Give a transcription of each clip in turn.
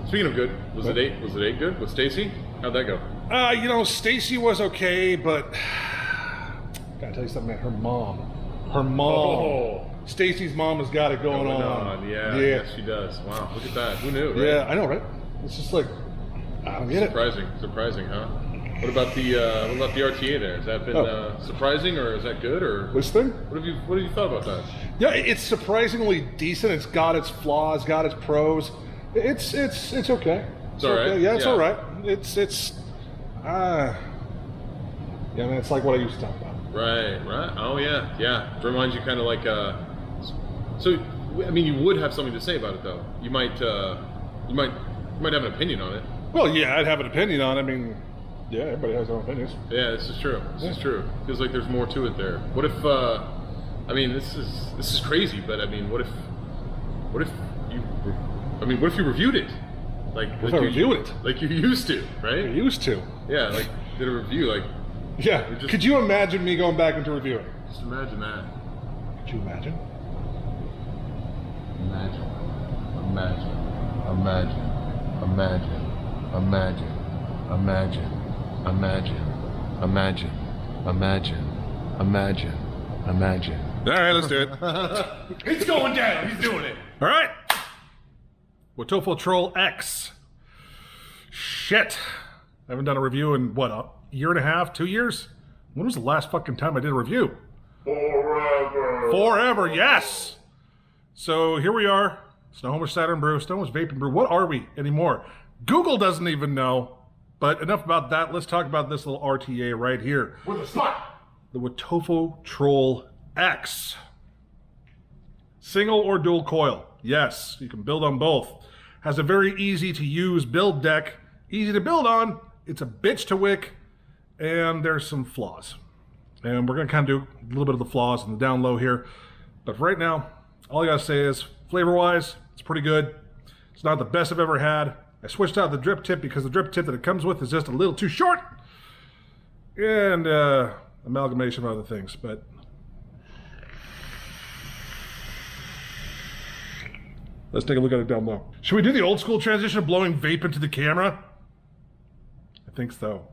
Speaking of good, was it 8? Was it 8 good with Stacy? How'd that go? You know, Stacy was okay, but gotta tell you something, man. Her mom. Oh. Stacy's mom has got it going on. Yeah, yes, she does. Wow, look at that. Who knew, right? Yeah, I know, right? It's just like, I don't get it. Surprising, huh? What about the RTA there? Has that been surprising, or is that good, or This thing? what have you thought about that? Yeah, it's surprisingly decent. It's got its flaws, got its pros. It's okay. It's all okay. right. Yeah, it's all right. Yeah, man, it's like what I used to talk about. Right. Oh yeah. It reminds you kind of like so I mean, you would have something to say about it, though. You might have an opinion on it. Well, yeah, I'd have an opinion on it. I mean, yeah, everybody has their own opinions. Yeah, this is true. This is true. Feels like there's more to it there. What if I mean, this is crazy, but I mean, what if you reviewed it? Like if I reviewed it? Like you used to, right? I used to. Yeah, like did a review, like. Yeah. Could you imagine me going back into reviewing? Just imagine that. Could you imagine? Imagine. All right, let's do it. It's going down. He's doing it. All right. Wotofo Troll X. Shit. I haven't done a review in, what, a year and a half, 2 years? When was the last fucking time I did a review? Forever, yes! So here we are. Snohomish Saturn Brew, Snohomish Vape and Brew. What are we anymore? Google doesn't even know. But enough about that. Let's talk about this little RTA right here. With a spot. The Wotofo Troll X. Single or dual coil. Yes, you can build on both. Has a very easy to use build deck. Easy to build on. It's a bitch to wick. And there's some flaws. And we're going to kind of do a little bit of the flaws in the down low here. But for right now, all I got to say is, flavor-wise, it's pretty good. It's not the best I've ever had. I switched out the drip tip because the drip tip that it comes with is just a little too short. And amalgamation of other things. But let's take a look at it down low. Should we do the old school transition of blowing vape into the camera? I think so.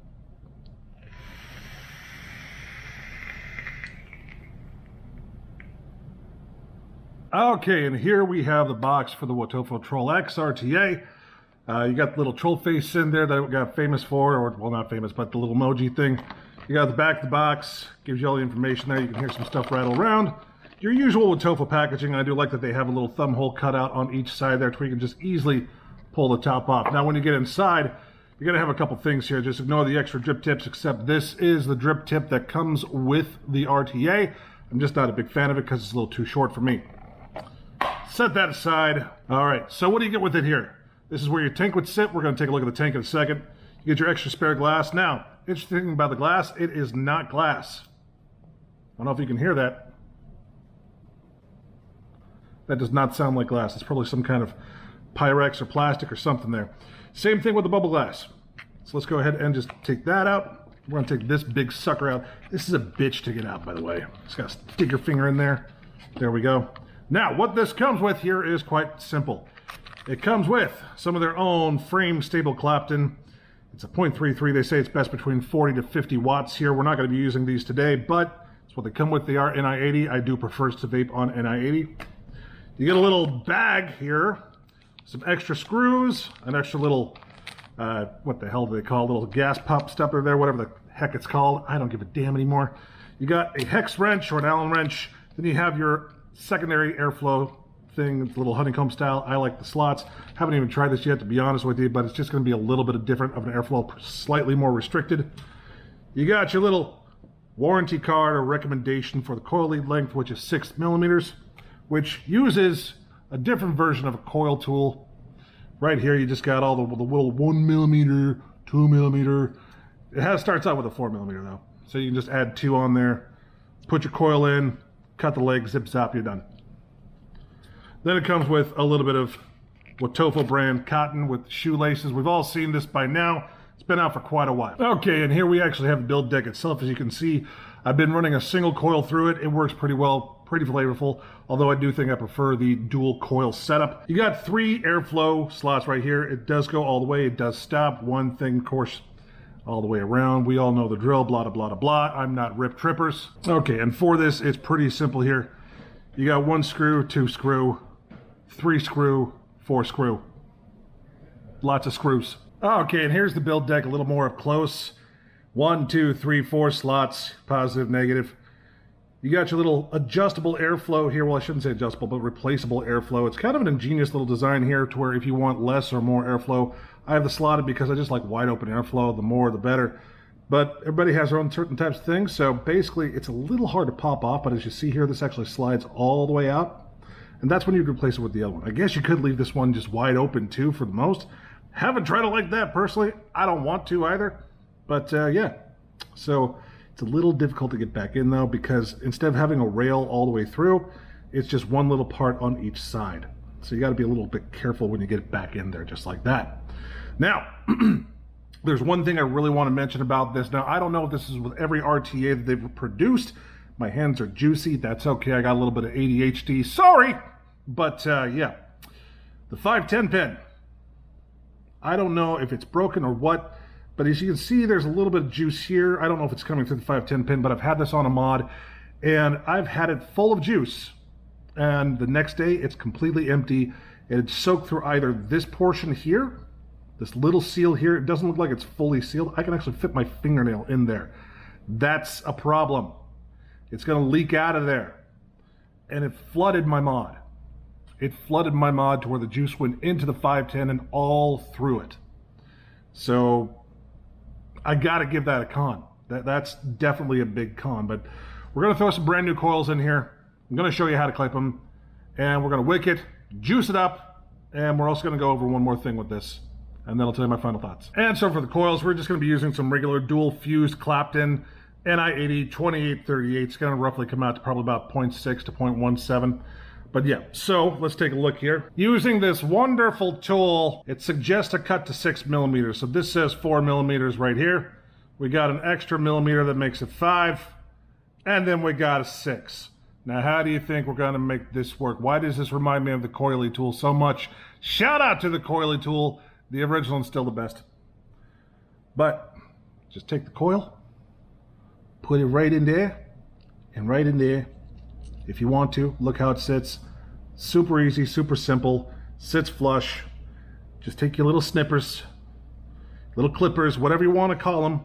Okay, and here we have the box for the Wotofo Troll X RTA. You got the little troll face in there that it got famous for, or, well, not famous, but the little emoji thing. You got the back of the box, gives you all the information there. You can hear some stuff rattle around. Your usual Wotofo packaging. I do like that they have a little thumb hole cut out on each side there, where you can just easily pull the top off. Now, when you get inside, you're gonna have a couple things here. Just ignore the extra drip tips, except this is the drip tip that comes with the RTA. I'm just not a big fan of it because it's a little too short for me. Set that aside. All right, so what do you get with it here? This is where your tank would sit. We're gonna take a look at the tank in a second. You get your extra spare glass. Now, interesting thing about the glass, it is not glass. I don't know if you can hear that. That does not sound like glass. It's probably some kind of Pyrex or plastic or something there. Same thing with the bubble glass. So let's go ahead and just take that out. We're gonna take this big sucker out. This is a bitch to get out, by the way. Just gotta stick your finger in there. There we go. Now, what this comes with here is quite simple. It comes with some of their own frame stable Clapton. It's a 0.33. They say it's best between 40 to 50 watts here. We're not going to be using these today, but that's what they come with. They are NI80. I do prefer to vape on NI80. You get a little bag here, some extra screws, an extra little, what the hell do they call it? Little gas pump stepper there, whatever the heck it's called. I don't give a damn anymore. You got a hex wrench or an Allen wrench. Then you have your secondary airflow thing. It's a little honeycomb style. I like the slots. Haven't even tried this yet, to be honest with you, but it's just going to be a little bit different of an airflow, slightly more restricted. You got your little warranty card or recommendation for the coil lead length, which is 6 millimeters, which uses a different version of a coil tool. Right here, you just got all the little 1 millimeter, 2 millimeter. It starts out with a 4 millimeter though, so you can just add 2 on there, put your coil in, cut the leg, zip zap, you're done. Then it comes with a little bit of Wotofo brand cotton with shoelaces. We've all seen this by now. It's been out for quite a while. Okay, and here we actually have the build deck itself. As you can see, I've been running a single coil through it. It works pretty well pretty flavorful, although I do think I prefer the dual coil setup. You got 3 airflow slots right here. It does go all the way, it does stop. One thing, of course, all the way around. We all know the drill, blah, blah, blah, blah. I'm not Rip Trippers. Okay, and for this, it's pretty simple here. You got 1 screw, 2 screw, 3 screw, 4 screw. Lots of screws. Okay, and here's the build deck a little more up close. 1, 2, 3, 4 slots, positive, negative. You got your little adjustable airflow here. Well, I shouldn't say adjustable, but replaceable airflow. It's kind of an ingenious little design here to where if you want less or more airflow, I have the slotted because I just like wide open airflow. The more, the better. But everybody has their own certain types of things. So basically, it's a little hard to pop off. But as you see here, this actually slides all the way out. And that's when you'd replace it with the other one. I guess you could leave this one just wide open too for the most. Haven't tried it like that personally. I don't want to either. But yeah, so it's a little difficult to get back in though, because instead of having a rail all the way through, it's just one little part on each side. So you got to be a little bit careful when you get back in there, just like that. Now, there's one thing I really want to mention about this. Now, I don't know if this is with every RTA that they've produced. My hands are juicy. That's okay. I got a little bit of ADHD. Sorry. But yeah, the 510 pin. I don't know if it's broken or what, but as you can see, there's a little bit of juice here. I don't know if it's coming through the 510 pin, but I've had this on a mod, and I've had it full of juice. And the next day, it's completely empty. And it's soaked through either this portion here, this little seal here. It doesn't look like it's fully sealed. I can actually fit my fingernail in there. That's a problem. It's going to leak out of there. And it flooded my mod. It flooded my mod to where the juice went into the 510 and all through it. So I got to give that a con. That's definitely a big con. But we're going to throw some brand new coils in here. I'm going to show you how to clip them. And we're going to wick it, juice it up, and we're also going to go over one more thing with this. And then I'll tell you my final thoughts. And so for the coils, we're just going to be using some regular dual fused Clapton NI80 2838. It's going to roughly come out to probably about 0.6 to 0.17. But yeah, so let's take a look here. Using this wonderful tool, it suggests a cut to 6 millimeters. So this says 4 millimeters right here. We got an extra millimeter that makes it 5. And then we got a 6. Now, how do you think we're going to make this work? Why does this remind me of the coily tool so much? Shout out to the coily tool. The original is still the best. But just take the coil, put it right in there, and right in there. If you want to, look how it sits. Super easy, super simple, sits flush. Just take your little snippers, little clippers, whatever you want to call them,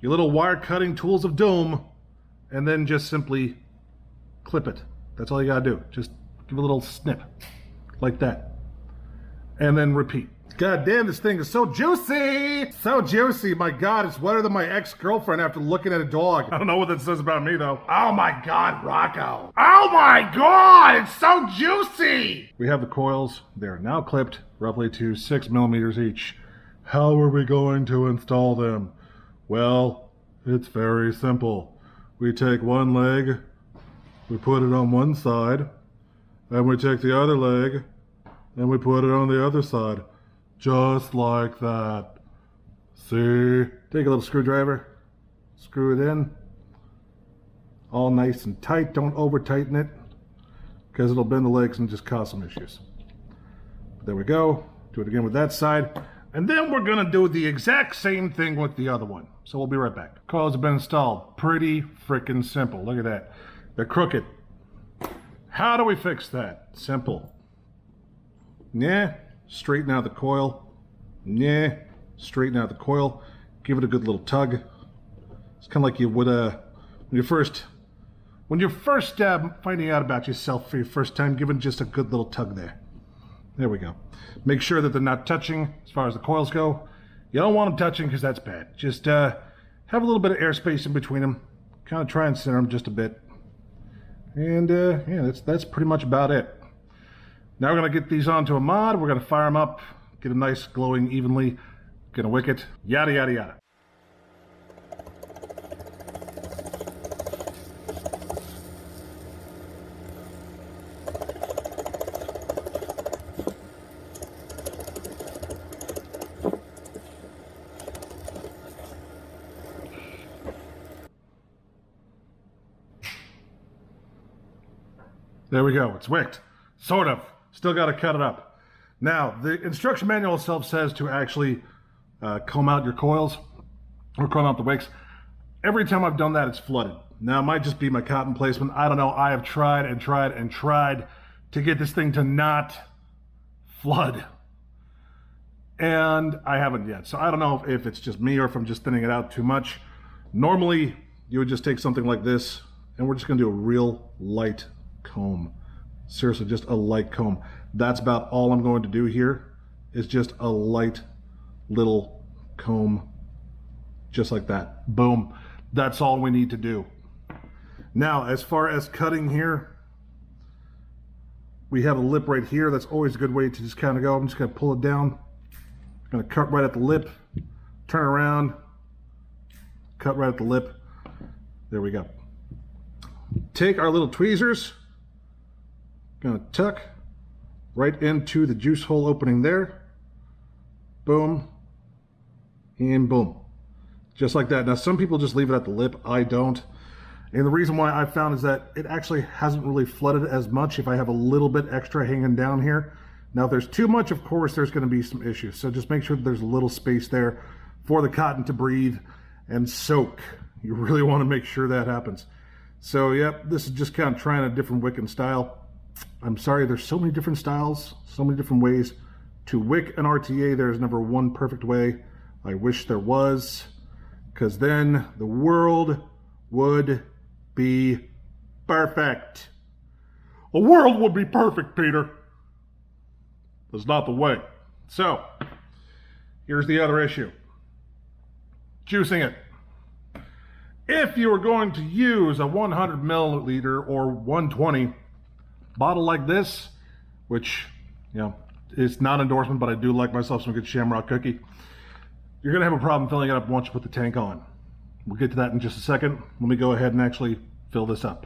your little wire cutting tools of doom, and then just simply clip it. That's all you gotta do. Just give a little snip, like that. And then repeat. God damn, this thing is so juicy! So juicy, my God, it's wetter than my ex-girlfriend after looking at a dog. I don't know what that says about me, though. Oh my God, Rocco. Oh my God, it's so juicy! We have the coils. They're now clipped, roughly to 6 millimeters each. How are we going to install them? Well, it's very simple. We take one leg, we put it on one side, and we take the other leg, and we put it on the other side. Just like that. See? Take a little screwdriver, screw it in. All nice and tight. Don't over tighten it, because it'll bend the legs and just cause some issues. There we go. Do it again with that side. And then we're gonna do the exact same thing with the other one. So we'll be right back. Coils have been installed. Pretty freaking simple. Look at that. They're crooked. How do we fix that? Simple. Yeah. Straighten out the coil. Yeah, straighten out the coil. Give it a good little tug. It's kind of like you would when you're first finding out about yourself for your first time. Give it just a good little tug there. There we go. Make sure that they're not touching as far as the coils go. You don't want them touching because that's bad. Just have a little bit of airspace in between them. Kind of try and center them just a bit. And yeah, that's pretty much about it. Now we're going to get these onto a mod. We're going to fire them up, get them nice, glowing evenly, going to wick it, yada, yada, yada. There we go. It's wicked. Sort of. Still got to cut it up. Now, the instruction manual itself says to actually comb out your coils or comb out the wicks. Every time I've done that, it's flooded. Now, it might just be my cotton placement. I don't know. I have tried and tried and tried to get this thing to not flood. And I haven't yet. So I don't know if it's just me or if I'm just thinning it out too much. Normally, you would just take something like this, and we're just going to do a real light comb. Seriously, just a light comb. That's about all I'm going to do here, is just a light little comb, just like that. Boom. That's all we need to do. Now, as far as cutting here, we have a lip right here. That's always a good way to just kind of go. I'm just going to pull it down. I'm going to cut right at the lip, turn around, cut right at the lip. There we go. Take our little tweezers, going to tuck right into the juice hole opening there. Boom, and boom. Just like that. Now, some people just leave it at the lip. I don't. And the reason why I found is that it actually hasn't really flooded as much if I have a little bit extra hanging down here. Now, if there's too much, of course, there's going to be some issues. So just make sure that there's a little space there for the cotton to breathe and soak. You really want to make sure that happens. So, yep, this is just kind of trying a different wicking style. I'm sorry, there's so many different styles, so many different ways to wick an RTA. There's never one perfect way. I wish there was, because then the world would be perfect. The world would be perfect, Peter. That's not the way. So, here's the other issue. Juicing it. If you were going to use a 100 milliliter or 120 bottle like this, which, you know, is not endorsement, but I do like myself some good shamrock cookie, you're going to have a problem filling it up once you put the tank on. We'll get to that in just a second. Let me go ahead and actually fill this up.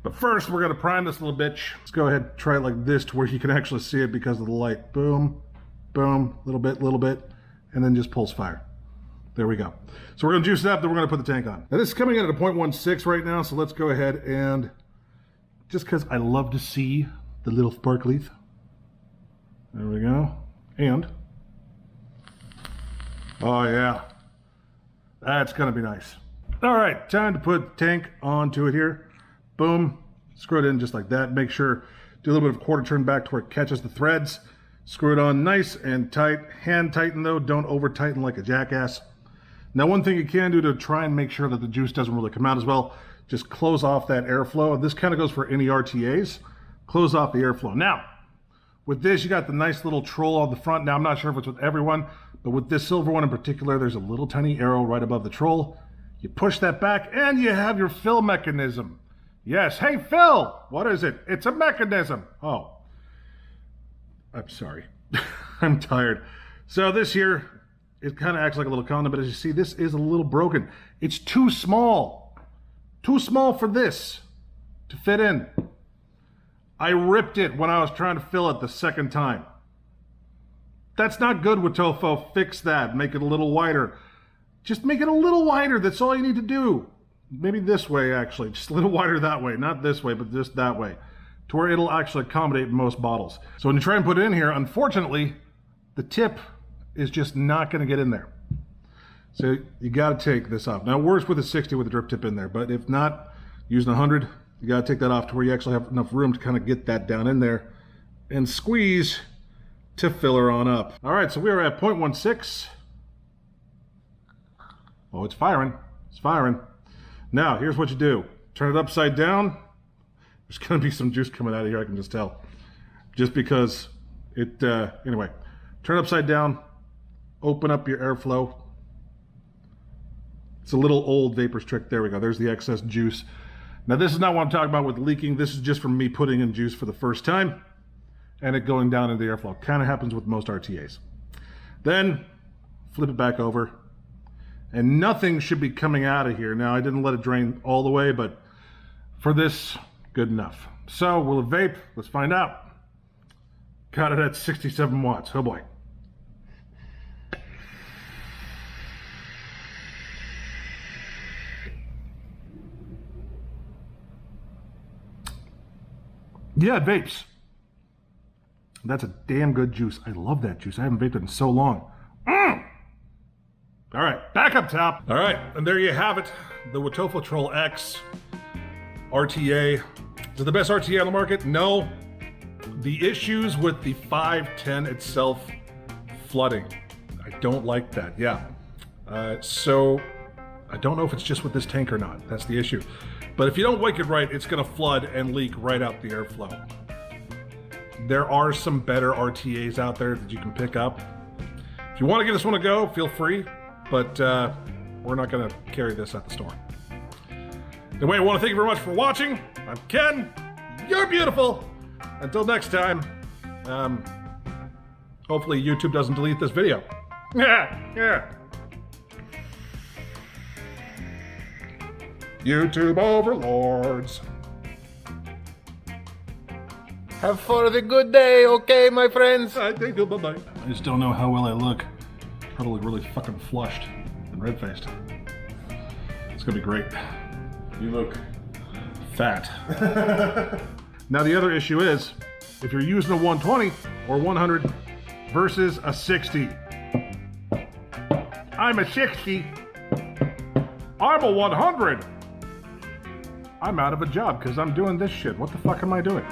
But first, we're going to prime this little bitch. Let's go ahead and try it like this to where you can actually see it because of the light. Boom, boom, little bit, and then just pulls fire. There we go. So we're going to juice it up, then we're going to put the tank on. Now this is coming in at a 0.16 right now, so let's go ahead and, just because I love to see the little sparklies. There we go. And, oh yeah, that's going to be nice. All right, time to put the tank onto it here. Boom, screw it in just like that. Make sure, do a little bit of quarter turn back to where it catches the threads. Screw it on nice and tight. Hand tighten though, don't over tighten like a jackass. Now, one thing you can do to try and make sure that the juice doesn't really come out as well, just close off that airflow. This kind of goes for any RTAs. Close off the airflow. Now, with this, you got the nice little troll on the front. Now, I'm not sure if it's with everyone, but with this silver one in particular, there's a little tiny arrow right above the troll. You push that back, and you have your fill mechanism. Yes, hey, Phil, what is it? It's a mechanism. Oh, I'm sorry. I'm tired. So this here, it kind of acts like a little condom, but as you see, this is a little broken. It's too small. Too small for this to fit in. I ripped it when I was trying to fill it the second time. That's not good, Wotofo. Fix that. Make it a little wider. Just make it a little wider. That's all you need to do. Maybe this way, actually. Just a little wider that way. Not this way, but just that way. To where it'll actually accommodate most bottles. So when you try and put it in here, unfortunately, the tip is just not going to get in there. So you got to take this off. Now it works with a 60 with a drip tip in there, but if not, using 100, you got to take that off to where you actually have enough room to kind of get that down in there and squeeze to fill her on up. All right, so we are at 0.16. Oh, it's firing. It's firing. Now, here's what you do. Turn it upside down. There's going to be some juice coming out of here, I can just tell. Just because it, anyway. Turn it upside down. Open up your airflow. It's a little old Vapor's trick. There we go. There's the excess juice. Now, this is not what I'm talking about with leaking. This is just from me putting in juice for the first time and it going down into the airflow. Kind of happens with most RTAs. Then, flip it back over. And nothing should be coming out of here. Now, I didn't let it drain all the way, but for this, good enough. So, will it vape? Let's find out. Got it at 67 watts. Oh boy. Yeah, it vapes. That's a damn good juice. I love that juice. I haven't vaped it in so long. All right, back up top. All right, and there you have it. The Wotofo Troll X RTA. Is it the best RTA on the market? No. The issues with the 510 itself flooding. I don't like that, yeah. So I don't know if it's just with this tank or not. That's the issue. But if you don't wick it right, it's gonna flood and leak right out the airflow. There are some better RTAs out there that you can pick up. If you want to give this one a go, feel free, but we're not going to carry this at the store. Anyway, I want to thank you very much for watching. I'm Ken. You're beautiful. Until next time, hopefully YouTube doesn't delete this video. Yeah. YouTube overlords. Have fun, a good day, okay, my friends? I think bye-bye. I just don't know how well I look. Probably really fucking flushed and red-faced. It's gonna be great. You look fat. Now the other issue is, if you're using a 120 or 100 versus a 60. I'm a 60. I'm a 100. I'm out of a job because I'm doing this shit. What the fuck am I doing?